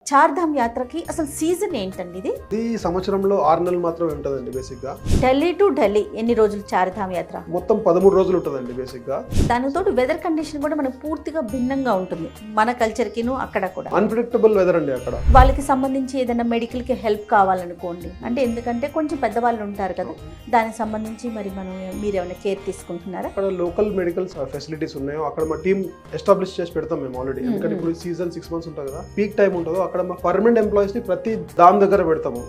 చార్ధామ్ యాత్రకి అసలు సీజన్ ఏంటండి ఇది? ఈ సంవత్సరంలో 6 నెలలు మాత్రమే ఉంటుందండి బేసిక్ గా. ఢిల్లీ టు ఢిల్లీ ఎన్ని రోజులు చార్ధామ్ యాత్ర? మొత్తం 13 రోజులు ఉంటుందండి బేసిక్ గా. దానితో వెదర్ కండిషన్ కూడా మనకు పూర్తిగా భిన్నంగా ఉంటుంది మన కల్చర్ కిను అక్కడ కూడా. అన్ప్రెడిక్టబుల్ వెదర్ అండి అక్కడ. వాళ్ళకి సంబంధించి ఏదైనా మెడికల్ కి హెల్ప్ కావాలనుకోండి, అంటే ఎందుకంటే కొంచెం పెద్దవాళ్ళు ఉంటారు కదా, దానికి సంబంధించి మరి మీరు ఏమైనా కేర్ తీసుకుంటున్నారా? అక్కడ లోకల్ మెడికల్ ఫెసిలిటీస్ ఉన్నాయో అక్కడ మా టీమ్ ఎస్టాబ్లిష్ చేసి పెడతాం మేము ఆల్రెడీ. ఎందుకంటే ఇప్పుడు సీజన్ 6 months ఉంటుంది కదా, పీక్ టైం ఉంటుందో అక్కడ మా పర్మనెంట్ ఎంప్లాయీస్ ని ప్రతి దాని దగ్గర పెడతాము.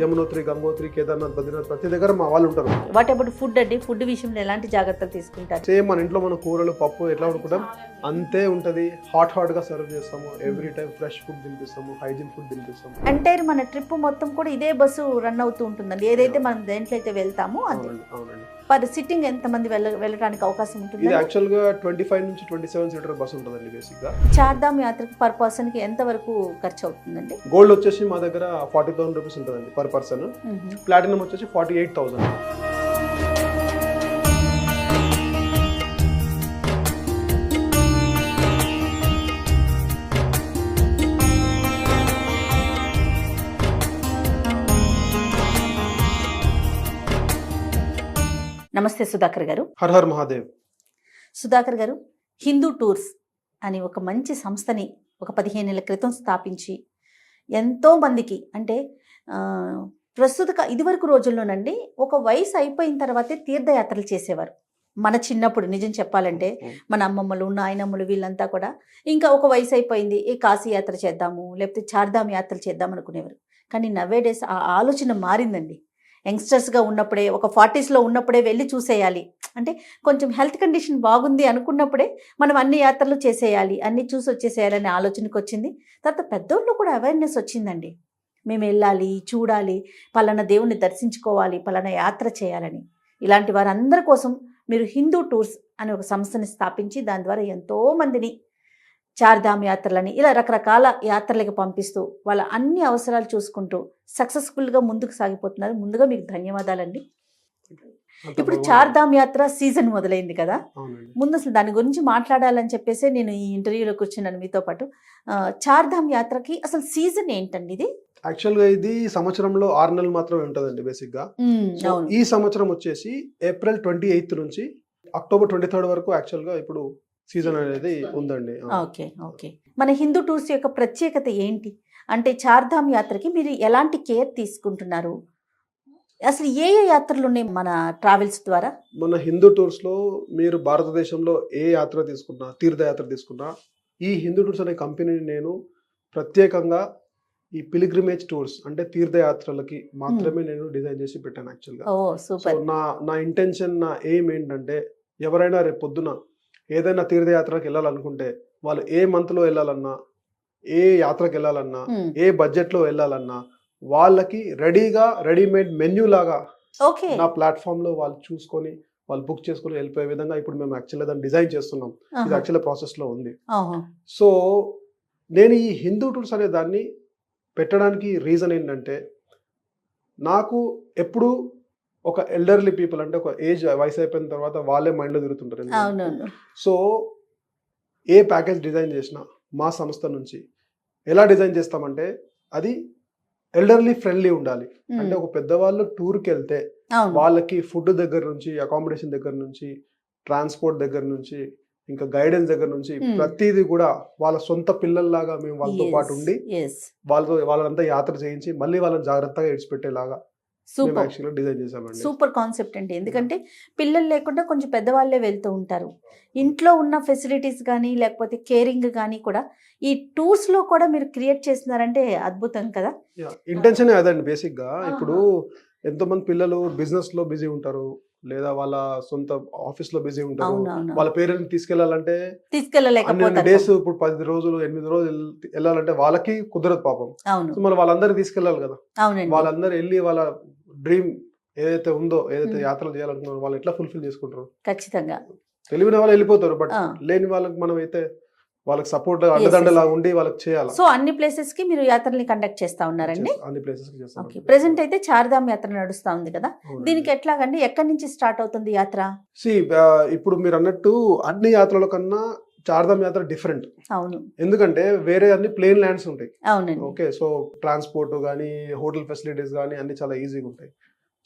యమునోత్రి, గంగోత్రి, కేదార్నాథ్, బద్రీనాథ్ ప్రతి దగ్గర మా వాళ్ళు ఉంటారు. వాట్ అబౌట్ ఫుడ్ అండి? ఫుడ్ విషయంలో ఎలాంటి జాగ్రత్తలు తీసుకుంటారు? సేమ్ మన ఇంట్లో మన కూరలు, పప్పు ఎట్లా వండుకుంటాం అంతే ఉంటది. హాట్ గా సర్వ్ చేస్తాము. ఎవ్రీ టైం ఫ్రెష్ ఫుడ్ తినిపిస్తాము, హైజీన్ ఫుడ్ తినిపిస్తాము. అంటే మన ట్రిప్ మొత్తం కూడా ఇదే బస్సు రన్ అవుతూ ఉంటుందండి, ఏదైతే మనం దేంట్లో అయితే వెళ్తామో అది. అవునండి. పర్ సిట్టింగ్ ఎంత మంది వెళ్ళడానికి అవకాశం ఉంటుంది? ఇది యాక్చువల్ గా 25 నుంచి 27 సీటర్ బస్ ఉంటుందండి బేసిక్ గా. చార్ధామ్ యాత్రకి పర్ పర్సన్ కి ఎంత వరకు ఖర్చు అవుతుందండి? గోల్డ్ వచ్చేసి మా దగ్గర 40,000 రూపీస్ ఉంటుందండి పర్ పర్సన్. ప్లాటినం వచ్చేసి 48,000. నమస్తే సుధాకర్ గారు. Her her Mahadev. సుధాకర్ గారు, హిందూ టూర్స్ అని ఒక మంచి సంస్థని ఒక 15 ఏళ్ల క్రితం స్థాపించి ఎంతో మందికి, అంటే ప్రస్తుత ఇదివరకు రోజుల్లోనండి ఒక వయసు అయిపోయిన తర్వాతే తీర్థయాత్రలు చేసేవారు. మన చిన్నప్పుడు నిజం చెప్పాలంటే మన అమ్మమ్మలు, నాయనమ్మలు వీళ్ళంతా కూడా ఇంకా ఒక వయసు అయిపోయింది, ఏ కాశీ యాత్ర చేద్దాము లేకపోతే చార్ధామ్ యాత్రలు చేద్దాం అనుకునేవారు. కానీ నవేడేస్ ఆ ఆలోచన మారిందండి. యంగ్స్టర్స్గా ఉన్నప్పుడే, ఒక 40sలో ఉన్నప్పుడే వెళ్ళి చూసేయాలి, అంటే కొంచెం హెల్త్ కండిషన్ బాగుంది అనుకున్నప్పుడే మనం అన్ని యాత్రలు చేసేయాలి, అన్ని చూసి వచ్చేసేయాలనే ఆలోచనకు వచ్చింది. తర్వాత పెద్దోళ్ళు కూడా అవేర్నెస్ వచ్చిందండి, మేము వెళ్ళాలి, చూడాలి, పలానా దేవుణ్ణి దర్శించుకోవాలి, పలానా యాత్ర చేయాలని. ఇలాంటి వారందరి కోసం మీరు హిందూ టూర్స్ అనే ఒక సంస్థని స్థాపించి దాని ద్వారా ఎంతోమందిని చార్ధామ్ యాత్రలని ఇలా రకరకాల యాత్రలకు పంపిస్తూ వాళ్ళ అన్ని అవసరాలు చూసుకుంటూ సక్సెస్ఫుల్గా ముందుకు సాగిపోతున్నారు. ముందుగా మీకు ధన్యవాదాలండి. ఇప్పుడు చార్ధామ్ యాత్ర సీజన్ మొదలైంది కదా, ముందు అసలు దాని గురించి మాట్లాడాలని చెప్పేసి నేను ఈ ఇంటర్వ్యూలో కూర్చున్నాను మీతో పాటు. చార్ధామ్ యాత్రకి అసలు సీజన్ ఏంటండి ఇది? యాక్చువల్ గా ఇది సంవత్సరంలో 6 నెలలు మాత్రమే ఉంటుందండి బేసిక్ గా. ఈ సంవత్సరం వచ్చేసి ఏప్రిల్ 28 నుంచి అక్టోబర్ 23 వరకు యాక్చువల్ గా ఇప్పుడు సీజన్ అనేది ఉందండి. Okay okay. మన హిందూ టూర్స్ యొక్క ప్రత్యేకత ఏంటి? అంటే చార్ధామ్ యాత్రకి మీరు ఎలాంటి కేర్ తీసుకుంటున్నారు? అసలు ఏ యాత్రలు ఉన్నాయి మన ట్రావెల్స్ ద్వారా? మన హిందూ టూర్స్ లో మీరు భారతదేశంలో ఏ యాత్ర తీసుకున్నా, తీర్థయాత్ర తీసుకున్నా, ఈ హిందూ టూర్స్ అనే కంపెనీని నేను ప్రత్యేకంగా ఈ పిలిగ్రిమేజ్ టూర్స్ అంటే తీర్థయాత్రలకి మాత్రమే నేను డిజైన్ చేసి పెట్టాను యాక్చువల్గా. సో నా ఇంటెన్షన్, నా ఎయిమ్ ఏంటంటే ఎవరైనా రేపు పొద్దున ఏదైనా తీర్థయాత్రకి వెళ్ళాలనుకుంటే వాళ్ళు ఏ మంత్లో వెళ్ళాలన్నా, ఏ యాత్రకి వెళ్ళాలన్నా, ఏ బడ్జెట్లో వెళ్ళాలన్నా వాళ్ళకి రెడీమేడ్ మెన్యూ లాగా నా ప్లాట్ఫామ్ లో వాళ్ళు చూసుకొని వాళ్ళు బుక్ చేసుకొని వెళ్ళిపోయే విధంగా ఇప్పుడు మేము యాక్చువల్గా దాన్ని డిజైన్ చేస్తున్నాం. ఇది యాక్చువల్గా ప్రాసెస్ లో ఉంది. సో నేను ఈ హిందూ టూర్స్ అనే దాన్ని పెట్టడానికి రీజన్ ఏంటంటే, నాకు ఎప్పుడు ఒక ఎల్డర్లీ పీపుల్ అంటే ఒక ఏజ్ వయసు అయిపోయిన తర్వాత వాళ్ళే మైండ్లో తిరుగుతుంటారు. సో ఏ ప్యాకేజ్ డిజైన్ చేసినా మా సంస్థ నుంచి ఎలా డిజైన్ చేస్తామంటే అది ఎల్డర్లీ ఫ్రెండ్లీ ఉండాలి. అంటే ఒక పెద్దవాళ్ళు టూర్కి వెళ్తే వాళ్ళకి ఫుడ్ దగ్గర నుంచి, అకామిడేషన్ దగ్గర నుంచి, ట్రాన్స్పోర్ట్ దగ్గర నుంచి, ఇంకా గైడెన్స్ దగ్గర నుంచి ప్రతిదీ కూడా వాళ్ళ సొంత పిల్లల్లాగా మేము వాళ్ళతో పాటు ఉండి వాళ్ళంతా యాత్ర చేయించి మళ్ళీ వాళ్ళని జాగ్రత్తగా విడిచిపెట్టేలాగా డిజైన్ చేసామండి. సూపర్ కాన్సెప్ట్ అండి. ఎందుకంటే పిల్లలు లేకుండా కొంచెం పెద్దవాళ్ళే వెళ్తూ ఉంటారు. ఇంట్లో ఉన్న ఫెసిలిటీస్ కానీ లేకపోతే కేరింగ్ కానీ కూడా ఈ టూర్స్ లో కూడా మీరు క్రియేట్ చేస్తున్నారంటే అద్భుతం కదా. ఇంటెన్షన్ అదండి బేసిక్ గా. ఇప్పుడు ఎంతో మంది పిల్లలు బిజినెస్ లో బిజీ ఉంటారు, లేదా వాళ్ళ సొంత ఆఫీస్ లో బిజీ ఉంటారు. వాళ్ళ పేరెంట్స్ తీసుకెళ్లాలంటే డేస్, ఇప్పుడు 10 రోజులు 8 రోజులు వెళ్ళాలంటే వాళ్ళకి కుదరదు పాపం. సో మరి వాళ్ళందరూ తీసుకెళ్లాలి కదా. వాళ్ళందరూ వెళ్ళి వాళ్ళ డ్రీమ్ ఏదైతే ఉందో, ఏదైతే యాత్రలు చేయాలనుకున్నారో వాళ్ళు ఎట్లా ఫుల్ఫిల్ చేసుకుంటారు? ఖచ్చితంగా తెలివిన వాళ్ళు వెళ్ళిపోతారు, బట్ లేని వాళ్ళకి మనం అయితే వాళ్ళకి సపోర్ట్ అండదండలా ఉండి వాళ్ళకి చేయాలి. సో అన్ని ప్లేసెస్ కి మీరు యాత్రల్ని కండక్ట్ చేస్తా ఉన్నారండి? అన్ని ప్లేసెస్ కి చేస్తాం. ప్రెసెంట్ అయితే చార్ధామ్ యాత్ర నడుస్తా ఉంది కదా, దీనికి ఎట్లాగండి, ఎక్కడి నుంచి స్టార్ట్ అవుతుంది యాత్ర? ఇప్పుడు మీరు అన్నట్టు అన్ని యాత్రల కన్నా చార్ధామ్ యాత్ర డిఫరెంట్. అవును ఎందుకంటే వేరే అన్ని ప్లేన్ ల్యాండ్స్ ఉంటాయి. అవునండి. ఓకే, సో ట్రాన్స్పోర్ట్ కానీ హోటల్ ఫెసిలిటీస్ కానీ అన్ని చాలా ఈజీగా ఉంటాయి.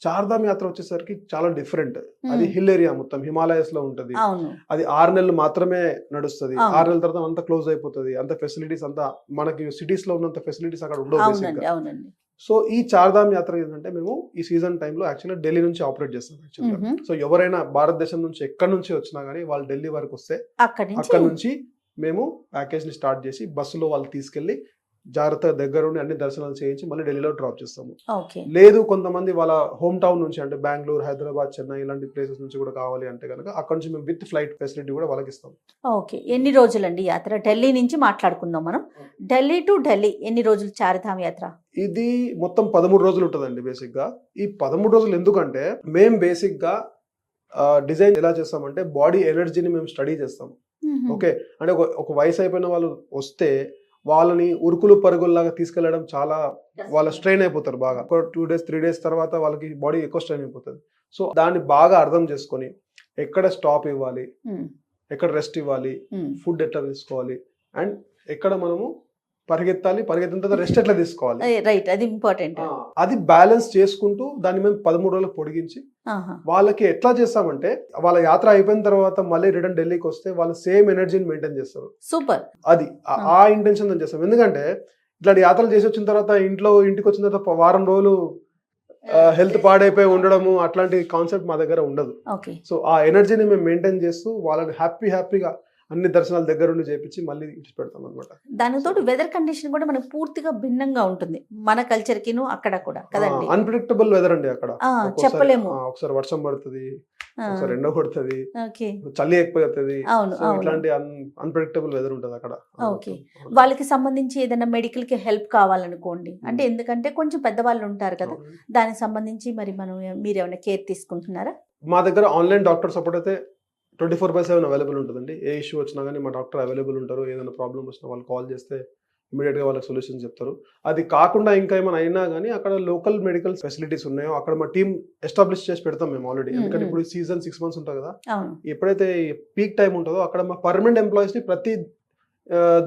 చార్ధామ్ యాత్ర వచ్చేసరికి చాలా డిఫరెంట్. అది హిల్ ఏరియా, మొత్తం హిమాలయస్ లో ఉంటది. అవును అది 6 నెలలు మాత్రమే నడుస్తుంది. అవును. 6 నెలల తర్వాత అంతా క్లోజ్ అయిపోతుంది. అంత ఫెసిలిటీస్ అంతా మనకి సిటీస్ లో ఉన్నంత ఫెసిలిటీస్ అక్కడ ఉండవు బేసిక్ అవునండి గా. అవునండి. సో ఈ చార్ధామ్ యాత్ర ఏంటంటే మేము ఈ సీజన్ టైంలో యాక్చువల్గా ఢిల్లీ నుంచి ఆపరేట్ చేస్తాం యాక్చువల్గా. మ్మ్. సో ఎవరైనా భారతదేశం నుంచి ఎక్కడి నుంచి వచ్చినా కానీ వాళ్ళు ఢిల్లీ వరకు వస్తే అక్కడి అక్కడ నుంచి నుంచి మేము ప్యాకేజ్ ని స్టార్ట్ చేసి బస్సులో వాళ్ళు తీసుకెళ్లి జాగ్రత్తగా దగ్గరుండి అన్ని దర్శనాలు చేయించి మళ్ళీ ఢిల్లీలో డ్రాప్ చేస్తాము. ఓకే లేదు కొంతమంది వాళ్ళ హోమ్ టౌన్ నుంచి అంటే బెంగళూరు, హైదరాబాద్, చెన్నై ఇలాంటి ప్లేసెస్ నుంచి కూడా కావాలి అంటే కనుక అక్కడ నుంచి మేము విత్ ఫ్లైట్ ఫెసిలిటీ కూడా వాళ్ళకి ఇస్తాం. ఓకే. ఎన్ని రోజులండి యాత్ర? ఢిల్లీ నుంచి మాట్లాడుకుందాం మనం. ఢిల్లీ టు ఢిల్లీ ఎన్ని రోజులు చార్ధామ్ యాత్ర? ఇది మొత్తం 13 రోజులు ఉంటుందండి బేసిక్ గా. ఈ 13 రోజులు ఎందుకంటే మేము బేసిక్ గా డిజైన్ ఎలా చేస్తామంటే బాడీ ఎనర్జీని మేము స్టడీ చేస్తాం. మ్మ్. ఓకే, అంటే ఒక వయసు అయిపోయిన వాళ్ళు వస్తే వాళ్ళని ఉరుకులు పరుగుల్లాగా తీసుకెళ్లడం చాలా వాళ్ళ స్ట్రెయిన్ అయిపోతారు బాగా. ఒక 2 days 3 days తర్వాత వాళ్ళకి బాడీ ఎక్కువ స్ట్రెయిన్ అయిపోతుంది. సో దాన్ని బాగా అర్థం చేసుకొని ఎక్కడ స్టాప్ ఇవ్వాలి, మ్మ్. ఎక్కడ రెస్ట్ ఇవ్వాలి, మ్మ్. ఫుడ్ ఎట్లా తీసుకోవాలి, అండ్ ఎక్కడ మనము పరిగెత్తాలి, పరిగెత్తిన తర్వాత రెస్ట్ ఎట్లా తీసుకోవాలి, రైట్, అది ఇంపార్టెంట్. అది బ్యాలెన్స్ చేసుకుంటూ దాన్ని మేము 13 రోజులు పొడిగించి ఆహా. వాళ్ళకి ఎట్లా చేస్తామంటే వాళ్ళ యాత్ర అయిపోయిన తర్వాత మళ్ళీ రిటర్న్ ఢిల్లీకి వస్తే వాళ్ళు సేమ్ ఎనర్జీని మెయింటైన్ చేస్తారు. సూపర్. అది ఆ ఇంటెన్షన్ తో చేస్తాం. ఎందుకంటే ఇట్లాంటి యాత్రలు చేసి వచ్చిన తర్వాత ఇంటికి వచ్చిన తర్వాత వారం రోజులు హెల్త్ పాడైపోయి ఉండడము అట్లాంటి కాన్సెప్ట్ మా దగ్గర ఉండదు. ఓకే. సో ఆ ఎనర్జీని మేము మెయింటైన్ చేస్తూ వాళ్ళని హ్యాపీగా అన్ని దర్శనాలు దగ్గరుండి చేపించి మళ్ళీ ఇచ్చి పెడతాం అనమాట. దానితో వెదర్ కండిషన్ కూడా మనకు పూర్తిగా భిన్నంగా ఉంటుంది మన కల్చర్ కిను అక్కడ కూడా కదండి. అన్ప్రిడిక్టబుల్ వెదర్ అండి అక్కడ. చెప్పలేము. ఒకసారి వర్షం పడుతుంది, ఒకసారి ఎండ కొడుతుంది, ఓకే. చలి ఎక్కువవుతుంది. అవును సో ఇట్లాంటి అన్ప్రిడిక్టబుల్ వెదర్ ఉంటుంది అక్కడ. ఓకే. వాళ్ళకి సంబంధించి ఏదైనా మెడికల్ కి హెల్ప్ కావాలనుకోండి, అంటే ఎందుకంటే కొంచెం పెద్దవాళ్ళు ఉంటారు కదా, దానికి సంబంధించి మరి మీరు ఏమైనా కేర్ తీసుకుంటున్నారా? మా దగ్గర ఆన్లైన్ డాక్టర్ సపోర్ట్ అయితే 24/7 అవైలబుల్ ఉంటుందండి. ఏ ఇష్యూ వచ్చినా కానీ మా డాక్టర్ అవైలబుల్ ఉంటారు. ఏదైనా ప్రాబ్లమ్ వచ్చినా వాళ్ళు కాల్ చేస్తే ఇమీడియట్ గా వాళ్ళకి సొల్యూషన్ చెప్తారు. అది కాకుండా ఇంకా ఏమైనా అయినా కానీ అక్కడ లోకల్ మెడికల్ ఫెసిలిటీస్ ఉన్నాయో అక్కడ మా టీం ఎస్టాబ్లిష్ చేసి పెడతాం మేము ఆల్రెడీ. ఎందుకంటే ఇప్పుడు సీజన్ 6 months ఉంటుంది కదా, ఎప్పుడైతే పీక్ టైం ఉంటుందో అక్కడ మా పర్మనెంట్ ఎంప్లాయీస్ ని ప్రతి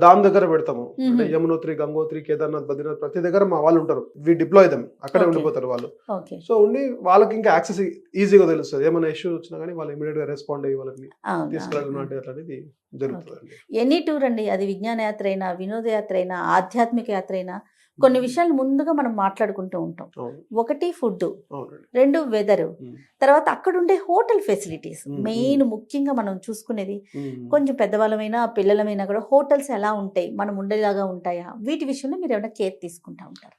దాని దగ్గర పెడతాము. అంటే యమునోత్రి, గంగోత్రి, కేదార్నాథ్, బద్రీనాథ్ ప్రతి దగ్గర మా వాళ్ళు ఉంటారు. వి డిప్లాయ్ దెమ్, అక్కడే ఉండిపోతారు వాళ్ళు. సో ఉండి వాళ్ళకి ఇంకా యాక్సెస్ ఈజీగా తెలుస్తుంది. ఏమైనా ఇష్యూ వచ్చినా కానీ వాళ్ళు ఇమీడియట్ గా రెస్పాండ్ అయ్యి వాళ్ళని తీసుకెళ్ళడం అనేది జరుగుతుంది. ఎనీ టూర్ అండి, అది విజ్ఞాన యాత్ర అయినా, వినోదయాత్ర అయినా, ఆధ్యాత్మిక యాత్ర అయినా కొన్ని విషయాలు ముందుగా మనం మాట్లాడుకుంటూ ఉంటాం. ఒకటి ఫుడ్, 2 వెదర్, తర్వాత అక్కడ ఉండే హోటల్ ఫెసిలిటీస్. మెయిన్ ముఖ్యంగా మనం చూసుకునేది కొంచెం పెద్దవాళ్ళమైనా పిల్లలమైనా కూడా హోటల్స్ ఎలా ఉంటాయి, మనం ఉండేలాగా ఉంటాయా, వీటి విషయంలో మీరు ఏమైనా కేర్ తీసుకుంటా ఉంటారు?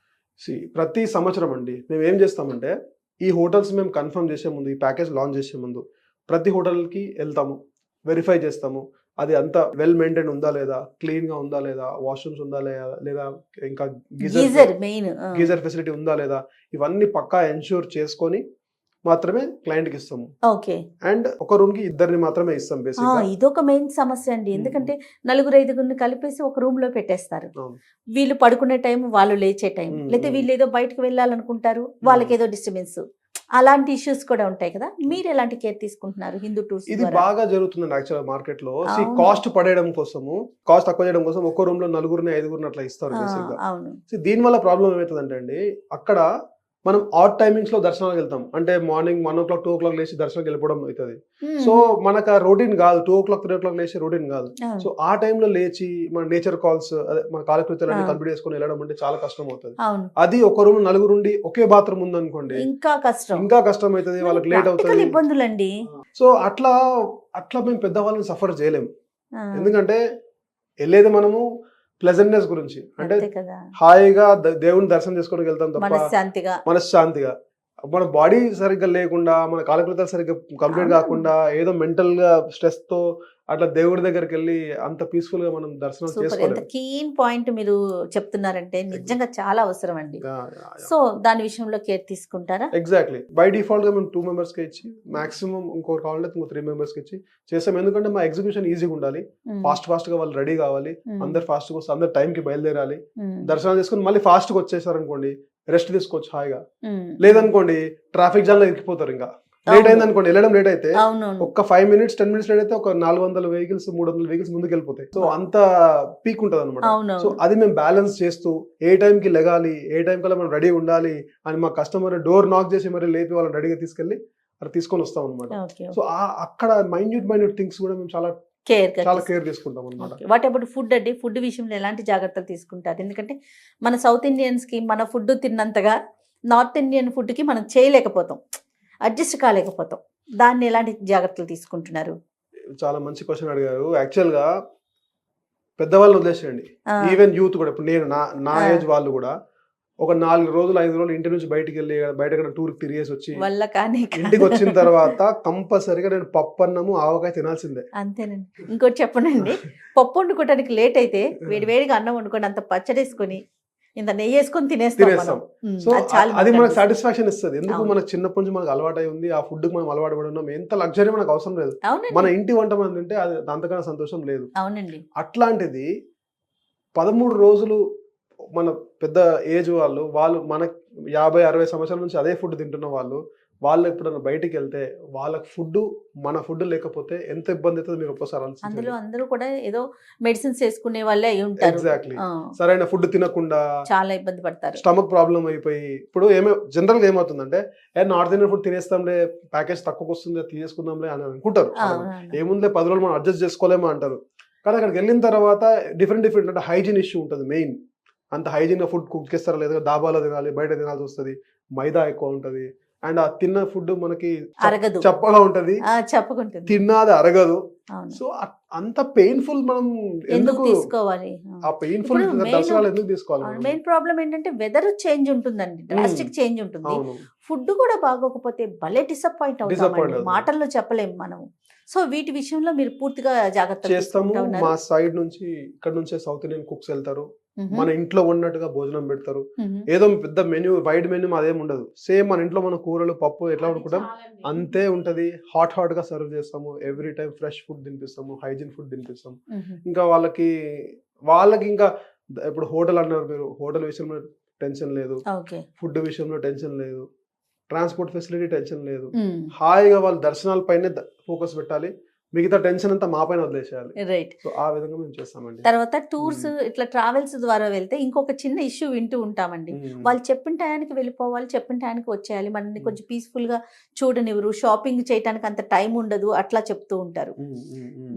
ప్రతి సంవత్సరం అండి మేము ఏం చేస్తామంటే ఈ హోటల్స్ మేము కన్ఫర్మ్ చేసే ముందు, ఈ ప్యాకేజ్ లాంచ్ చేసే ముందు ప్రతి హోటల్కి వెళ్తాము, వెరిఫై చేస్తాము. అది అంతా వెల్ మెయింటైన్ ఉందా లేదా, క్లీన్ గా ఉందా లేదా, వాష్రూమ్స్ ఉందా లేదా, ఇంకా గీజర్ ఫెసిలిటీ ఉందా లేదా, ఇవన్నీ పక్కా ఎన్ష్యూర్ చేసుకొని మాత్రమే క్లయింట్ కి ఇస్తాము. ఓకే. అండ్ ఒక రూమ్ కి 2 మాత్రమే ఇస్తాం. బేసిక్ గా ఇదొక మెయిన్ సమస్య అండి. ఎందుకంటే 4-5 కలిపేసి ఒక రూమ్ లో పెట్టేస్తారు. వీళ్ళు పడుకునే టైం, వాళ్ళు లేచే టైం, లేకపోతే వీళ్ళు ఏదో బయటకు వెళ్ళాలనుకుంటారు, వాళ్ళకి ఏదో డిస్టర్బెన్స్, అలాంటి ఇష్యూస్ కూడా ఉంటాయి కదా. మీరు ఎలాంటి కేర్ తీసుకుంటున్నారు హిందూ టూర్స్? ఇది బాగా జరుగుతుంది యాక్చువల్ మార్కెట్ లో. కాస్ట్ పడేయడం కోసము, కాస్ట్ తక్కువ చేయడం కోసం ఒక్కో రూమ్ లో 4-5 అట్లా ఇస్తారు బేసిక్ గా. దీని వల్ల ప్రాబ్లం ఏమవుతుందంటే అండి, అక్కడ మనం ఆడ్ టైమింగ్స్ లో దర్శనాలకు వెళ్తాం. అంటే మార్నింగ్ 1 o'clock 2 o'clock లేచి దర్శనానికి వెళ్ళిపోవడం అవుతుంది. సో మనకు ఆ రొటీన్ కాదు, 2 o'clock 3 o'clock లేచి రొటీన్ కాదు. సో ఆ టైంలో లేచి మన నేచర్ కాల్స్, అదే మన కాలకృత్యాలన్నీ కంప్లీట్ చేసుకుని వెళ్ళడం అంటే చాలా కష్టం అవుతుంది. అది ఒక రూమ్ 4 ఉండి ఒకే బాత్రూమ్ ఉందనుకోండి, ఇంకా కష్టం అవుతుంది, వాళ్ళకి లేట్ అవుతుంది, ఇబ్బందులండి. సో అట్లా మేము పెద్దవాళ్ళని సఫర్ చేయలేము. ఎందుకంటే వెళ్ళేది మనము ప్లెజెంట్నెస్ గురించి, అంటే హాయిగా దేవుని దర్శనం చేసుకోవడానికి వెళ్తాం తప్ప మనశ్శాంతిగా. మన బాడీ సరిగ్గా లేకుండా, మన కాలకృతాలు సరిగ్గా కంప్లీట్ కాకుండా, ఏదో మెంటల్ గా స్ట్రెస్ తో అట్లా దేవుడి దగ్గరికి వెళ్ళి అంత పీస్ఫుల్ గా మనం దర్శనం చేసుకోవాలి. కీన్ పాయింట్ మీరు చెప్తున్నారంటే నిజంగా చాలా అవసరం అండి. సో దాని విషయంలో కేర్ తీసుకుంటారా? ఎగ్జాక్ట్లీ. బై డిఫాల్ట్ గా మేము 2 members కి ఇచ్చి, మాక్సిమం ఇంకోటి కావాలంటే 3 members కి ఇచ్చి చేస్తాం. ఎందుకంటే మా ఎగ్జిక్యూషన్ ఈజీగా ఉండాలి, ఫాస్ట్ గా వాళ్ళు రెడీ కావాలి, అందరు ఫాస్ట్ గా వస్తే అందరు టైం కి బయలుదేరాలి, దర్శనం చేసుకుని మళ్ళీ ఫాస్ట్ గా వచ్చేసారు అనుకోండి రెస్ట్ తీసుకోవచ్చు హాయిగా. లేదనుకోండి ట్రాఫిక్ జామ్ లో ఇరికిపోతారు, ఇంకా లేట్ అయింది అనుకోండి, వెళ్ళడం లేట్ అయితే అవునవును. ఒక 5 minutes 10 minutes లేట్ అయితే ఒక 400 వెహికల్స్ 300 వెహికల్స్ ముందుకు వెళ్ళిపోతాయి. సో అంత పీక్ ఉంటుంది అనమాట. సో అవునవును. అది మేము బ్యాలెన్స్ చేస్తూ ఏ టైంకి లెగాలి, ఏ టైం కల్లా మనం రెడీ ఉండాలి అని మా కస్టమర్ డోర్ నాక్ చేసి మరి లేపి వాళ్ళని రెడీగా తీసుకెళ్ళి అక్కడ తీసుకొని వస్తాం అనమాట. ఓకే. సో అక్కడ మైన్యూట్ థింగ్స్ కూడా మేము చాలా కేర్ కేర్ తీసుకుంటాం అనమాట. వాట్ అబౌట్ ఫుడ్ అండి? ఫుడ్ విషయంలో ఎలాంటి జాగ్రత్తలు తీసుకుంటారు? ఎందుకంటే మన సౌత్ ఇండియన్స్కి మన ఫుడ్ తిన్నంతగా నార్త్ ఇండియన్ ఫుడ్కి మనం చేయలేకపోతాం, అడ్జస్ట్ కాలేకపోతాం. దాన్ని ఎలాంటి జాగ్రత్తలు తీసుకుంటున్నారు? చాలా మంచి క్వశ్చన్ అడిగారు. యాక్చువల్ గా పెద్దవాళ్ళని వదిలేసేయండి, ఈవెన్ యూత్ కూడా. ఇప్పుడు నేను నా ఏజ్ వాళ్ళు కూడా ఒక 4 రోజులు 5 రోజులు ఇంటి నుంచి బయటికి వెళ్ళి బయట టూర్ తిరిగేసి వచ్చి వల్ల కానీ ఇంటికి వచ్చిన తర్వాత కంపల్సరిగా నేను పప్పు అన్నము ఆవకాయ తినాల్సిందే. అంతేనండి. ఇంకోటి చెప్పనండి, పప్పు వండుకోవడానికి లేట్ అయితే వేడివేడిగా అన్నం వండుకొని అంత పచ్చడేసుకొని ఇంత నెయ్యి వేసుకొని తినేస్తాం. సో అది మనకు సాటిస్ఫాక్షన్ ఇస్తుంది. ఎందుకు మనకు చిన్నప్పటి నుంచి మనకు అలవాటు అయి ఉంది, ఆ ఫుడ్ మనం అలవాటు పడి ఉన్నాం. ఎంత లగ్జరీ మనకు అవసరం లేదు. మన ఇంటి వంట మనం తింటే అది అంతకన్నా సంతోషం లేదు. అవునండి. అట్లాంటిది 13 రోజులు మన పెద్ద ఏజ్ వాళ్ళు మన 50-60 సంవత్సరాల నుంచి అదే ఫుడ్ తింటున్న వాళ్ళు ఎప్పుడైనా బయటికి వెళ్తే వాళ్ళకి ఫుడ్ మన ఫుడ్ లేకపోతే ఎంత ఇబ్బంది అవుతుంది మీరు ఒక్కసారి అందులో అందరూ కూడా ఏదో మెడిసిన్స్ వేసుకునే వాళ్ళే అయి ఉంటారు. ఎగ్జాక్ట్లీ. సరైన ఫుడ్ తినకుండా చాలా ఇబ్బంది పడతారు. స్టమక్ ప్రాబ్లం అయిపోయి ఇప్పుడు జనరల్ గా ఏమవుతుందంటే నార్త్ ఇండియన్ ఫుడ్ తినేస్తాంలే, ప్యాకేజ్ తక్కువకి వస్తుంది తీసుకుందాంలే అని అనుకుంటారు. ఏముందే 10 రోజులు మనం అడ్జస్ట్ చేసుకోలేమో అంటారు. కానీ అక్కడికి వెళ్ళిన తర్వాత డిఫరెంట్ అంటే హైజీన్ ఇష్యూ ఉంటుంది మెయిన్. అంత హైజీన్ గా ఫుడ్ కుక్ చేస్తారా లేదా, దాబాలో తినాలి, బయట తినాల్సి వస్తుంది, మైదా ఎక్కువ ఉంటది, అండ్ ఆ తిన్న ఫుడ్ మనకి అరగదు, చప్పగా ఉంటది, తిన్నది అరగదు. సో అంత పెయిన్ఫుల్ మనం ఎందుకు తీసుకోవాలి? ఆ పెయిన్ఫుల్ దర్శనాలు ఎందుకు తీసుకోవాలి? మెయిన్ ప్రాబ్లం ఏంటంటే వెదర్ చేంజ్ ఉంటుందండి, డ్రాస్టిక్ చేంజ్ ఉంటుంది. ఫుడ్ కూడా బాగోకపోతే భలే డిసప్పాయింట్ అవుతాం, మాటల్లో చెప్పలేము మనము. సో వీటి విషయంలో మీరు పూర్తిగా జాగ్రత్త చేస్తాము. మా సైడ్ నుంచి ఇక్కడ నుంచే సౌత్ ఇండియన్ కుక్స్ వెళ్తారు, మన ఇంట్లో ఉన్నట్టుగా భోజనం పెడతారు. ఏదో పెద్ద మెన్యూ వైడ్ మెన్యూ అదేం ఉండదు. సేమ్ మన ఇంట్లో మన కూరలు పప్పు ఎట్లా అనుకుంటాం అంతే ఉంటది. హాట్ గా సర్వ్ చేస్తాము. ఎవ్రీ టైం ఫ్రెష్ ఫుడ్ తినిపిస్తాము, హైజీన్ ఫుడ్ తినిపిస్తాము. ఇంకా వాళ్ళకి ఇంకా ఇప్పుడు హోటల్ అన్నారు మీరు, హోటల్ విషయంలో టెన్షన్ లేదు, ఫుడ్ విషయంలో టెన్షన్ లేదు, ట్రాన్స్పోర్ట్ ఫెసిలిటీ టెన్షన్ లేదు. హాయిగా వాళ్ళు దర్శనాల పైనే ఫోకస్ పెట్టాలి, మిగతా టెన్షన్ అంతా మా పైన వదిలేసేయాలి. రైట్. సో ఆ విధంగా మేము చేస్తామండి. తర్వాత టూర్స్ ఇట్లా ట్రావెల్స్ ద్వారా వెళ్తే ఇంకొక చిన్న ఇష్యూ వింటూ ఉంటామండి. వాళ్ళు చెప్పిన టయానికి వెళ్ళిపోవాలి, చెప్పిన టయానికి వచ్చేయాలి, మనల్ని కొంచెం పీస్ఫుల్ గా చూడనివ్వరు, షాపింగ్ చేయడానికి అంత టైం ఉండదు, అట్లా చెప్తూ ఉంటారు.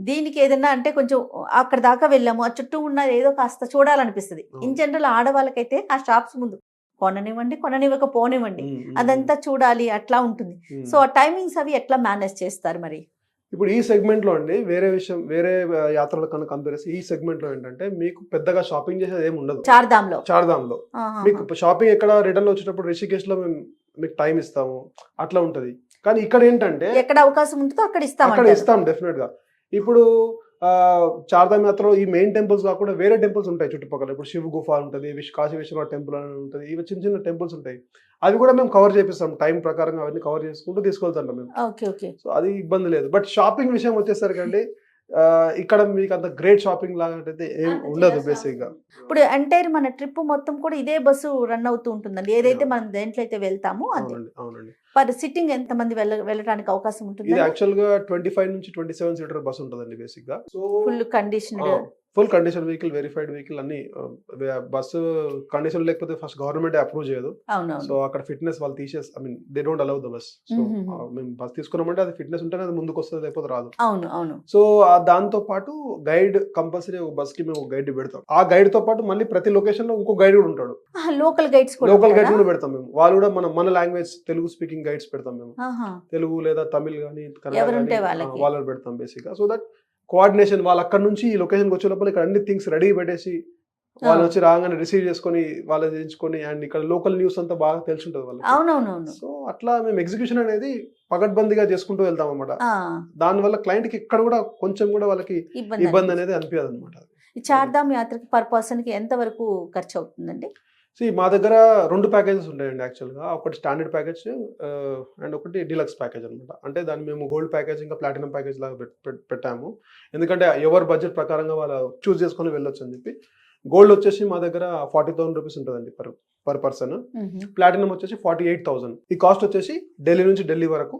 దీనికి ఏదైనా అంటే కొంచెం అక్కడ దాకా వెళ్ళాము, ఆ చుట్టూ ఉన్న ఏదో కాస్త చూడాలనిపిస్తుంది. ఇన్ జనరల్ ఆడవాళ్ళకైతే ఆ షాప్స్ ముందు కొననివ్వకపోనివ్వండి అదంతా చూడాలి, అట్లా ఉంటుంది. సో ఆ టైమింగ్స్ అవి ఎట్లా మేనేజ్ చేస్తారు మరి? ఇప్పుడు ఈ సెగ్మెంట్ లో అండి వేరే యాత్రల కన్నా కంపేర్ చేసి ఈ సెగ్మెంట్ లో ఏంటంటే మీకు పెద్దగా షాపింగ్ చేసేది ఏమి ఉండదు. చార్ధామ్ లో మీకు షాపింగ్ ఎక్కడ రిటర్న్ వచ్చేటప్పుడు రిషికేష్ లో మీకు టైం ఇస్తాము, అట్లా ఉంటది. కానీ ఇక్కడ ఏంటంటే ఎక్కడ అవకాశం ఉంటుందో అక్కడ ఇస్తాం డెఫినెట్ గా. ఇప్పుడు చార్ధామ్ యాత్రలో ఈ మెయిన్ టెంపుల్స్ కాకుండా వేరే టెంపుల్స్ ఉంటాయి చుట్టుపక్కల. ఇప్పుడు శివ గుఫ ఉంటుంది, కాశీ విశ్వనాథ్ టెంపుల్ అని ఉంటుంది, ఇవి చిన్న చిన్న టెంపుల్స్ ఉంటాయి. అవి కూడా మేము కవర్ చేపిస్తాం, టైం ప్రకారంగా అవన్నీ కవర్ చేసుకుంటూ తీసుకెళ్తాం మేము. సో అది ఇబ్బంది లేదు. బట్ షాపింగ్ విషయం వచ్చేసరికి అండి ఇక్కడ మీకు అంత గ్రేట్ షాపింగ్ లాగా అయితే ఏం ఉండదు బేసిక్ గా. ఇప్పుడు ఎంటైర్ మన ట్రిప్ మొత్తం కూడా ఇదే బస్సు రన్ అవుతూ ఉంటుందండి, ఏదైతే మనం దేంట్లో అయితే వెళ్తామో అది. అవునండి. పర్ సిట్టింగ్ ఎంత మంది వెళ్ళడానికి అవకాశం ఉంటుంది? ఇది యాక్చువల్ గా 25 నుంచి 27 సీటర్ బస్ ఉంటుందండి బేసిక్ గా. So full condition vehicle, verified vehicle అన్ని. బస్సు కండిషన్ లేకపోతే ఫస్ట్ గవర్నమెంట్ అప్రూవ్ చేయదు. సో అక్కడ ఫిట్నెస్ వాళ్ళు they don't allow the bus. So మేము బస్ తీసుకున్నామంటే అది ఫిట్నెస్ ఉంటేనే అది ముందుకు వస్తుంది, లేకపోతే రాదు. సో దాంతో పాటు గైడ్ కంపల్సరీ బస్ కి మేము గైడ్ పెడతాం. ఆ గైడ్ తో పాటు మళ్ళీ ప్రతి లొకేషన్ లో ఇంకో గైడ్ కూడా ఉంటాడు. లోకల్ గైడ్స్ కూడా పెడతాం మేము. వాళ్ళు కూడా మన లాంగ్వేజ్ తెలుగు స్పీకింగ్ గైడ్స్ పెడతాం మేము. తెలుగు లేదా తమిళ్ కానీ వాళ్ళని పెడతాం బేసిక్ గా. సో దట్ కోఆర్డినేషన్, వాళ్ళు అక్కడ నుంచి ఈ లొకేషన్కి వచ్చే లోపల ఇక్కడ అన్ని థింగ్స్ రెడీ పెట్టేసి వాళ్ళు వచ్చి రాగానే రిసీవ్ చేసుకొని వాళ్ళు చేయించుకొని, అండ్ ఇక్కడ లోకల్ న్యూస్ అంతా బాగా తెలిసి ఉంటుంది వాళ్ళకి. సో అట్లా మేము ఎగ్జిక్యూషన్ అనేది పగడ్బందీగా చేసుకుంటూ వెళ్తాం అనమాట. దానివల్ల క్లయింట్ కి ఇక్కడ కూడా కొంచెం కూడా వాళ్ళకి ఇబ్బంది అనేది అనిపించదు అనమాట. చార్ధామ్ యాత్రకి పర్ పర్సన్ కి ఎంత వరకు ఖర్చు అవుతుందండి? మా దగ్గర 2 ప్యాకేజెస్ ఉంటాయండి యాక్చువల్గా. ఒకటి స్టాండర్డ్ ప్యాకేజ్ అండ్ ఒకటి డీలక్స్ ప్యాకేజ్ అనమాట. అంటే దాన్ని మేము గోల్డ్ ప్యాకేజ్ ఇంకా ప్లాటినం ప్యాకేజ్ లాగా పెట్టాము. ఎందుకంటే ఎవరి బడ్జెట్ ప్రకారంగా వాళ్ళు చూస్ చేసుకొని వెళ్ళొచ్చు అని చెప్పి. గోల్డ్ వచ్చేసి మా దగ్గర 40,000 రూపీస్ ఉంటుందండి పర్ పర్సన్. ప్లాటినం వచ్చేసి 48,000. ఈ కాస్ట్ వచ్చేసి ఢిల్లీ నుంచి ఢిల్లీ వరకు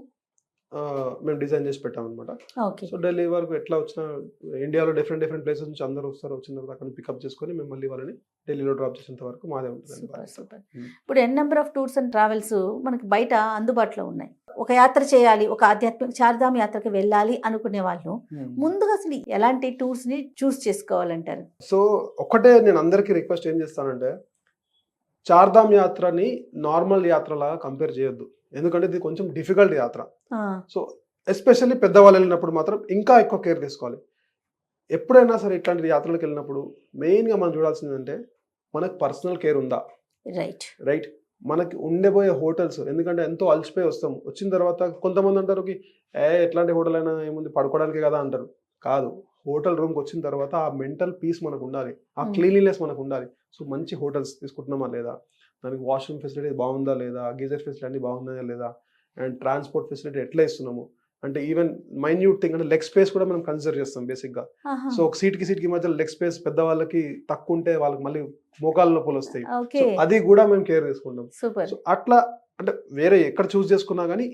మేము డిజైన్ చేసి పెట్టాం అనమాట. ఓకే. సో ఢిల్లీ వరకు ఎట్లా వచ్చినా ఇండియాలో డిఫరెంట్ ప్లేసెస్ నుంచి అందరూ వస్తారు. వచ్చిన తర్వాత అక్కడ పికప్ చేసుకొని మేము మళ్ళీ వాళ్ళని ఢిల్లీలో డ్రాప్ చేసేంత వరకు మాదే ఉంటుంది. సూపర్. ఇప్పుడు n number of tours and travels మనకి బయట అందుబాటులో ఉన్నాయి. ఒక యాత్ర చేయాలి, ఒక ఆధ్యాత్మిక చార్ధామ్ యాత్రకి వెళ్ళాలి అనుకునే వాళ్ళు ముందుగా అసలు ఎలాంటి టూర్స్ ని చూస్ చేసుకోవాలంటారు? సో ఒకటే నేను అందరికీ రిక్వెస్ట్ ఏం చేస్తానంటే, చార్ధామ్ యాత్రని నార్మల్ యాత్రలాగా కంపేర్ చేయొద్దు. ఎందుకంటే ఇది కొంచెం డిఫికల్ట్ యాత్ర. సో ఎస్పెషల్లీ పెద్దవాళ్ళు వెళ్ళినప్పుడు మాత్రం ఇంకా ఎక్కువ కేర్ తీసుకోవాలి. ఎప్పుడైనా సరే ఇట్లాంటి యాత్రలకు వెళ్ళినప్పుడు మెయిన్గా మనం చూడాల్సింది అంటే మనకు పర్సనల్ కేర్ ఉందా, రైట్. మనకి ఉండబోయే హోటల్స్, ఎందుకంటే ఎంతో అలసిపోయి వస్తాం. వచ్చిన తర్వాత కొంతమంది అంటారు ఎట్లాంటి హోటల్ అయినా ఏముంది పడుకోవడానికి కదా అంటారు. కాదు, హోటల్ రూమ్కి వచ్చిన తర్వాత ఆ మెంటల్ పీస్ మనకు ఉండాలి, ఆ క్లీన్లీనెస్ మనకు ఉండాలి. సో మంచి హోటల్స్ తీసుకుంటున్నామా లేదా, దానికి వాష్రూమ్ ఫెసిలిటీ బాగుందా లేదా, గీజర్ ఫెసిలిటీ అన్ని బాగుందా లేదా, అండ్ ట్రాన్స్పోర్ట్ ఫెసిలిటీ ఎట్లా ఇస్తున్నాము, అంటే ఈవెన్ మైన్యూట్ థింగ్ అంటే లెగ్ స్పేస్ కూడా మనం కన్సిడర్ చేస్తాం బేసిక్గా. సో ఒక సీట్కి మధ్య లెగ్ స్పేస్ పెద్దవాళ్ళకి తక్కువ ఉంటే వాళ్ళకి మళ్ళీ మోకాళ్ళ నొప్పులు వస్తాయి. సో అది కూడా మేము కేర్ తీసుకుంటాం. సో అట్లా అంటే వేరే ఎక్కడ చూస్ చేసుకున్నా కానీ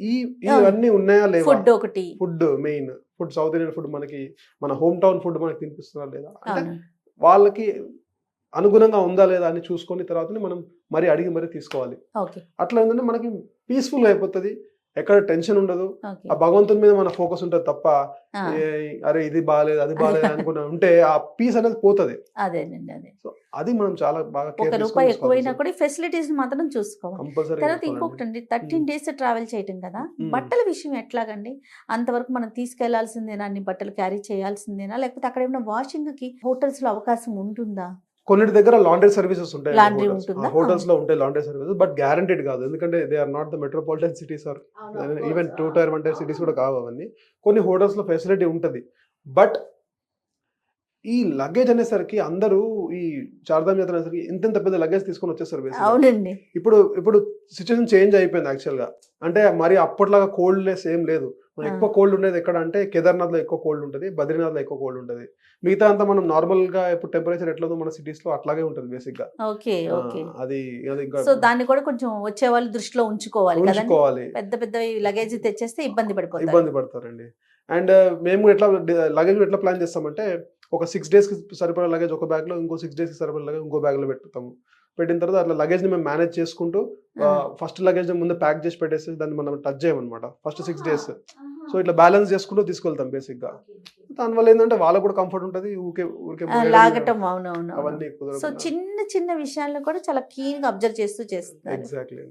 ఇవన్నీ ఉన్నాయా లేదా, food main, food south Indian food మనకి మన హోమ్ టౌన్ ఫుడ్ మనకి తినిపిస్తున్నా లేదా, అంటే వాళ్ళకి అనుగుణంగా ఉందా లేదా అని చూసుకుని తర్వాతనే మనం మరి అడిగి మరీ తీసుకోవాలి. అట్లా ఏంటంటే మనకి పీస్ఫుల్ అయిపోతుంది, ఎక్కడ టెన్షన్ ఉండదు, ఆ భగవంతుని మీద మన ఫోకస్ ఉంటుంది తప్ప అరే ఇది బాగాలేదు అది బాగాలేదు అనుకున్నా ఉంటే ఆ పీస్ అనేది పోతుంది. సో అది మనం చాలా బాగా రూపాయి ఎక్కువైనా కూడా ఫెసిలిటీస్ మాత్రం చూసుకోవాలి. తర్వాత ఇంకొకటి అండి, 13 days ట్రావెల్ చేయటం కదా, బట్టల విషయం ఎట్లాగండి? అంతవరకు మనం తీసుకెళ్లాల్సిందేనా, అన్ని బట్టలు క్యారీ చేయాల్సిందేనా, లేకపోతే అక్కడ ఏమైనా వాషింగ్ కి హోటల్స్ లో అవకాశం ఉంటుందా? కొన్నిటి దగ్గర లాండ్రీ సర్వీసెస్ ఉంటాయి, హోటల్స్ లో ఉంటాయి లాండ్రీ సర్వీసెస్, బట్ గ్యారంటీడ్ కాదు. ఎందుకంటే they are not the metropolitan cities are even 2 tier 1 tier cities కూడా కావు అవన్నీ. కొన్ని హోటల్స్ లో ఫెసిలిటీ ఉంటుంది. బట్ ఈ లగేజ్ అనేసరికి అందరూ ఈ చార్ధామ్ యాత్ర అనేసరికి ఇంత పెద్ద లగేజ్ తీసుకొని వచ్చేస్తారు. ఇప్పుడు సిచ్యువేషన్ చేంజ్ అయిపోయింది యాక్చువల్ గా. అంటే మరి అప్పట్లాగా కోల్డ్నెస్ ఏం లేదు. ఎక్కువ కోల్డ్ ఉండేది ఎక్కడ అంటే కేదార్నాథ్ లో ఎక్కువ కోల్డ్ ఉంటుంది, బద్రీనాథ్ లో ఎక్కువ కోల్డ్ ఉంటుంది. మిగతా అంతా మనం నార్మల్ గా ఇప్పుడు టెంపరేచర్ ఎట్లా ఉందో మన సిటీస్ లో అట్లాగే ఉంటుంది బేసిక్ గా. అది సో దాన్ని కూడా కొంచెం వచ్చే వాళ్ళు దృష్టిలో ఉంచుకోవాలి. పెద్ద పెద్ద లగేజ్ తెచ్చేస్తే ఇబ్బంది పడతారండి. అండ్ మేము లగేజ్ ఎట్లా ప్లాన్ చేస్తామంటే, ఒక 6 days కి సరిపడే లగేజ్ ఒక బ్యాగ్ లో, ఇంకో 6 days కి సరిపడే లగేజ్ ఇంకో బ్యాగ్ లో పెడతాము. పెట్టిన తర్వాత అట్లా లగేజ్ ని మేము మేనేజ్ చేసుకుంటూ ఫస్ట్ లగేజ్ ముందు ప్యాక్ చేసి పెట్టేసి దాన్ని మనం టచ్ చేయమన్నమాట ఫస్ట్ 6 days. సో ఇట్లా బ్యాలెన్స్ చేసుకుంటూ తీసుకెళ్తాం బేసిక్ గా. దానివల్ల ఏంటంటే వాళ్ళకు కూడా కంఫర్ట్ ఉంటుంది, ఊరికే లాగటం. అవన్నీ సో చిన్న చిన్న విషయాలను కూడా చాలా కీన్ గా అబ్జర్వ్ చేస్తూ చేస్తారు. ఎగ్జాక్ట్లీ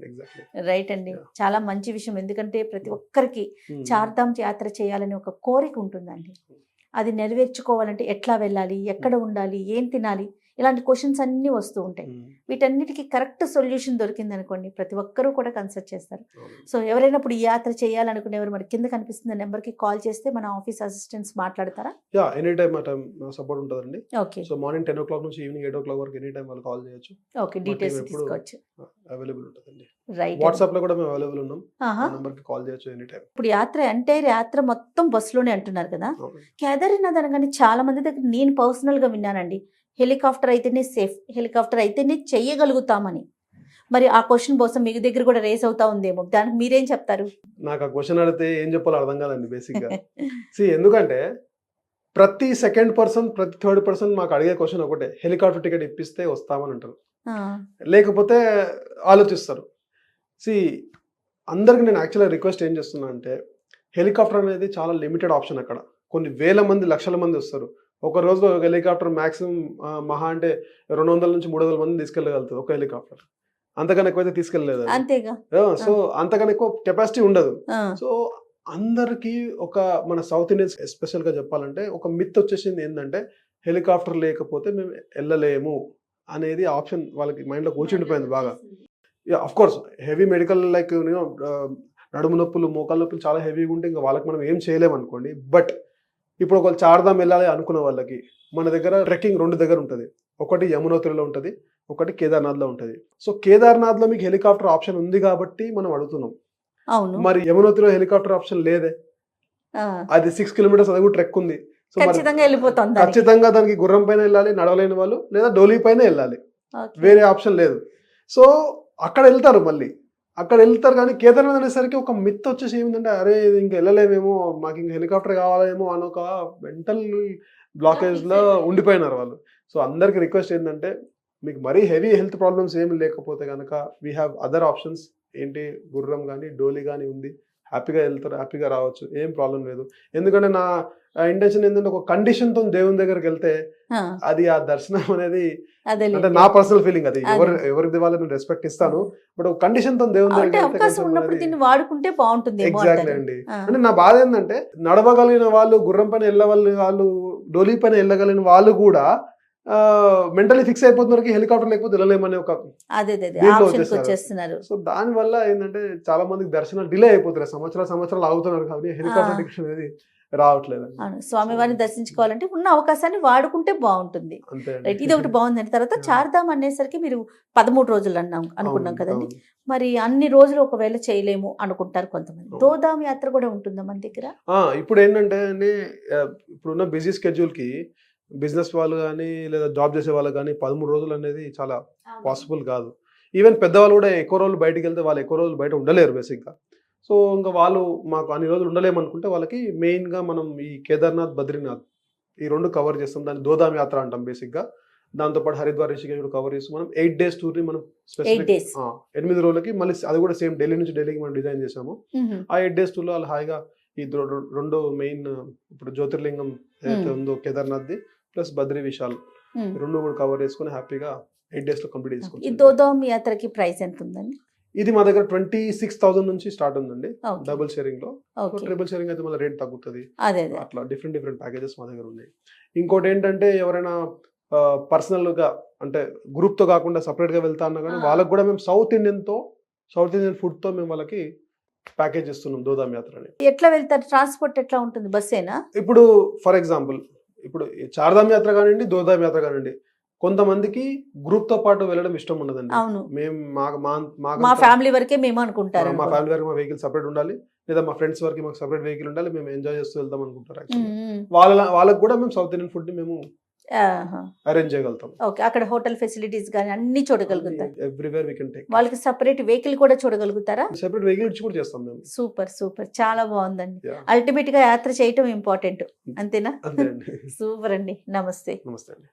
రైట్ అండి, చాలా మంచి విషయం. ఎందుకంటే ప్రతి ఒక్కరికి చార్ధామ్ యాత్ర చేయాలని ఒక కోరిక ఉంటుందండి. అది నెరవేర్చుకోవాలంటే ఎట్లా వెళ్ళాలి, ఎక్కడ ఉండాలి, ఏం తినాలి, ఇలాంటి క్వశ్చన్స్ అన్నీ వస్తూ ఉంటాయి. వీటన్నిటికీ కరెక్ట్ సొల్యూషన్ దొరికింది అనుకోండి, ప్రతి ఒక్కరూ కూడా కన్సల్ట్ చేస్తారు. సో ఎవరైనా ఇప్పుడు ఈ యాత్ర చేయాలనుకునేవారు మరి కింద కనిపిస్తున్న నెంబర్కి కాల్ చేస్తే మన ఆఫీస్ అసిస్టెంట్స్ మాట్లాడతారా? ఎనీ టైం సపోర్ట్ ఉంటుందండి. ఓకే. సో మార్నింగ్ 10 o'clock నుంచి ఈవినింగ్ 8 o'clock వరకు ఎనీ టైం వాళ్ళు కాల్ చేయొచ్చు. ఓకే, డీటెయిల్స్ తీసుకోవచ్చు. అవైలబుల్ ఉంటుందండి. రైట్, వాట్సాప్ లో కూడా మేము అవైలబుల్ ఉన్నాం, ఆ నంబర్ కి కాల్ చేయొచ్చు ఎనీ టైం. ఇప్పుడు యాత్ర మొత్తం బస్సులోనే అంటున్నారు కదా, కేదార్నాథ్ అనగానే చాలా మంది దగ్గర నేను పర్సనల్ గా విన్నానండి, హెలికాప్టర్ అయితేనే సేఫ్, హెలికాప్టర్ అయితేనే చెయ్యగలుగుతామని. మరి ఆ క్వశ్చన్ కోసం మీ దగ్గర కూడా రేస్ అవుతా ఉందేమో, దానికి మీరేం చెప్తారు? నాకు ఆ క్వశ్చన్ అడిగితే ఏం చెప్పాలో అర్థం కాదండి బేసిక్ గా. ఎందుకంటే ప్రతి సెకండ్ పర్సన్, ప్రతి థర్డ్ పర్సన్ మాకు అడిగే క్వశ్చన్ ఒకటే, హెలికాప్టర్ టికెట్ ఇప్పిస్తే వస్తామని అంటారు, లేకపోతే ఆలోచిస్తారు. అందరికి నేను యాక్చువల్గా రిక్వెస్ట్ ఏం చేస్తున్నా అంటే, హెలికాప్టర్ అనేది చాలా లిమిటెడ్ ఆప్షన్. అక్కడ కొన్ని వేల మంది, లక్షల మంది వస్తారు. ఒక రోజులో ఒక హెలికాప్టర్ మాక్సిమం మహా అంటే 200 నుంచి 300 మంది తీసుకెళ్ళగలుగుతుంది ఒక హెలికాప్టర్. అంతకన్నా ఎక్కువైతే తీసుకెళ్ళలేదు. సో అంతకన్నా ఎక్కువ కెపాసిటీ ఉండదు. సో అందరికి మన సౌత్ ఇండియన్స్ ఎస్పెషల్ గా చెప్పాలంటే ఒక మిత్ వచ్చేసింది ఏంటంటే, హెలికాప్టర్ లేకపోతే మేము వెళ్ళలేము అనేది ఆప్షన్ వాళ్ళకి మైండ్ లో కూర్చుండిపోయింది బాగా. Of course heavy medical like నడుము నొప్పులు, మోకాళ్ళ నొప్పులు చాలా హెవీగా ఉంటే ఇంకా వాళ్ళకి మనం ఏం చేయలేము అనుకోండి. బట్ ఇప్పుడు ఒకళ్ళు చార్ధామ్ వెళ్ళాలి అనుకున్న వాళ్ళకి మన దగ్గర ట్రెక్కింగ్ 2 దగ్గర ఉంటుంది. ఒకటి యమునోత్రిలో ఉంటుంది, ఒకటి కేదార్నాథ్ లో ఉంటుంది. సో కేదార్నాథ్ లో మీకు హెలికాప్టర్ ఆప్షన్ ఉంది కాబట్టి మనం అడుగుతున్నాం. మరి యమునోత్రిలో హెలికాప్టర్ ఆప్షన్ లేదే, అది 6 kilometers, అది కూడా ట్రెక్ ఉంది. సో ఖచ్చితంగా దానికి గుర్రం పైన వెళ్ళాలి నడవలేని వాళ్ళు, లేదా డోలీ పైన వెళ్ళాలి, వేరే ఆప్షన్ లేదు. సో అక్కడ వెళ్తారు మళ్ళీ. అక్కడ వెళ్తారు కానీ కేదార్నాథ్ అనేసరికి ఒక మిత్ వచ్చేసి ఏమిటంటే అరే ఇది ఇంకా వెళ్ళలేమేమో, మాకు ఇంకా హెలికాప్టర్ కావాలేమో అని ఒక మెంటల్ బ్లాకేజ్ లో ఉండిపోయినారు వాళ్ళు. సో అందరికి రిక్వెస్ట్ ఏంటంటే మీకు మరీ హెవీ హెల్త్ ప్రాబ్లమ్స్ ఏమి లేకపోతే కనుక వీ హ్యావ్ అదర్ ఆప్షన్స్. ఏంటి, గుర్రం కానీ డోలీ కానీ ఉంది, హ్యాపీగా వెళ్తారు, హ్యాపీగా రావచ్చు, ఏం ప్రాబ్లం లేదు. ఎందుకంటే నా ఇంటెన్షన్ ఏంటంటే ఒక కండిషన్ తో దేవుని దగ్గరికి వెళ్తే అది ఆ దర్శనం అనేది అంటే నా పర్సనల్ ఫీలింగ్, అది ఎవరిది వాళ్ళని రెస్పెక్ట్ ఇస్తాను, బట్ ఒక కండిషన్ తో దేవుని దగ్గరికి వాడుకుంటే బాగుంటుంది. ఎగ్జాక్ట్లీ అండి. అంటే నా బాధ ఏంటంటే నడవగలిగిన వాళ్ళు, గుర్రం పైన వెళ్ళగలిగిన వాళ్ళు, డోలీ పైన వెళ్ళగలిగిన వాళ్ళు కూడా మెంటలీ ఫిక్స్ అయిపోతున్నారు హెలికాప్టర్ లేకపోతే వెళ్ళలేమనే ఒక వచ్చేస్తున్నారు. సో దాని వల్ల ఏంటంటే చాలా మందికి దర్శనాలు డిలే అయిపోతున్నారు, సంవత్సరాలు ఆగుతున్నారు కాబట్టి హెలికాప్టర్ టికెట్ అనేది రావట్లేదు. స్వామివారిని దర్శించుకోవాలంటే ఉన్న అవకాశాన్ని వాడుకుంటే బాగుంటుంది. ఇది ఒకటి బాగుందండి. తర్వాత చార్ధామ్ అనేసరికి మీరు 13 రోజులు అనుకున్నాం కదండి. మరి అన్ని రోజులు ఒకవేళ చేయలేము అనుకుంటారు కొంతమంది. దోధామ్ యాత్ర కూడా ఉంటుందా మన దగ్గర? ఇప్పుడు ఏంటంటే అండి, ఇప్పుడున్న బిజీ స్కెడ్యూల్ కి బిజినెస్ వాళ్ళు కానీ లేదా జాబ్ చేసే వాళ్ళు కానీ 13 రోజులు అనేది చాలా పాసిబుల్ కాదు. ఈవెన్ పెద్దవాళ్ళు కూడా ఎక్కువ రోజులు బయటకు వెళ్తే వాళ్ళు ఎక్కువ రోజులు బయట ఉండలేరు బేసిక్గా. సో ఇంకా వాళ్ళు మాకు అన్ని రోజులు ఉండలేమనుకుంటే వాళ్ళకి మెయిన్గా మనం ఈ కేదార్నాథ్, బద్రీనాథ్ ఈ 2 కవర్ చేస్తాం. దాన్ని దోధామ్ యాత్ర అంటాం బేసిక్గా. దాంతోపాటు హరిద్వార్, రిషికేశ్ కూడా కవర్ చేస్తాం. మనం 8 days టూర్ని మనం స్పెసిఫిక్ 8 రోజులకి మళ్ళీ అది కూడా సేమ్ ఢిల్లీ నుంచి ఢిల్లీకి మనం డిజైన్ చేసాము. ఆ 8 days టూర్లో వాళ్ళు హాయిగా ఈ 2 మెయిన్ ఇప్పుడు జ్యోతిర్లింగం ఏదైతే ఉందో కేదార్నాథ్ది ప్లస్ బద్రీ, విశాల్ 2 కూడా కవర్ చేసుకుని హ్యాపీగా 8 days లో కంప్లీట్ చేసుకుంటాం. ఈ దోధామ్ యాత్రకి ప్రైస్ ఎంత ఉందండి? ఇది మా దగ్గర 26,000 నుంచి స్టార్ట్ ఉందండి డబుల్ షేరింగ్ లో. ట్రిపుల్ షేరింగ్ అయితే మళ్ళీ రేట్ తగ్గుతుంది. అట్లా డిఫరెంట్ ప్యాకేజెస్ మా దగ్గర ఉన్నాయి. ఇంకోటి ఏంటంటే ఎవరైనా పర్సనల్ గా అంటే గ్రూప్ తో కాకుండా సపరేట్ గా వెళ్తా అన్నా కానీ వాళ్ళకి కూడా మేము సౌత్ ఇండియన్ ఫుడ్ తో మేము వాళ్ళకి ప్యాకేజ్ ఇస్తున్నాం దోధామ్ యాత్రని. ఎట్లా వెళ్తారు? ట్రాన్స్పోర్ట్ ఎట్లా ఉంటుంది? బస్సేనా? ఇప్పుడు ఫర్ ఎగ్జాంపుల్ ఇప్పుడు చార్ధామ్ యాత్ర కానివ్వండి, దోధామ్ యాత్ర కానివ్వండి, కొంతమందికి గ్రూప్ తో పాటు వెళ్ళడం ఇష్టం ఉండదండి. మేము మా ఫ్యామిలీ వరకే మేము అనుకుంటారు. మా ఫ్యామిలీ వరకు మా వెహికల్ సపరేట్ ఉండాలి, లేదా మా ఫ్రెండ్స్ వరకు మాకు సపరేట్ వెహికల్ ఉండాలి, మేము ఎంజాయ్ చేస్తూ వెళ్దాం అనుకుంటారు. వాళ్ళకి కూడా మేము సౌత్ ఇండియన్ ఫుడ్ మేము అరేంజ్ చేయగలుగుతాం. ఓకే, అక్కడ హోటల్ ఫెసిలిటీస్ గానీ అన్ని చూడగలుగుతారు. Everywhere we can take. వాళ్ళకి సెపరేట్ వెహికల్ కూడా చూడగలుగుతారా? సెపరేట్ వెహికల్ ఇచ్చి కూడా చేస్తాం మేము. సూపర్ చాలా బాగుందండి. అల్టిమేట్ గా యాత్ర చేయటం ఇంపార్టెంట్, అంతేనా? సూపర్ అండి. నమస్తే. నమస్తే అండి.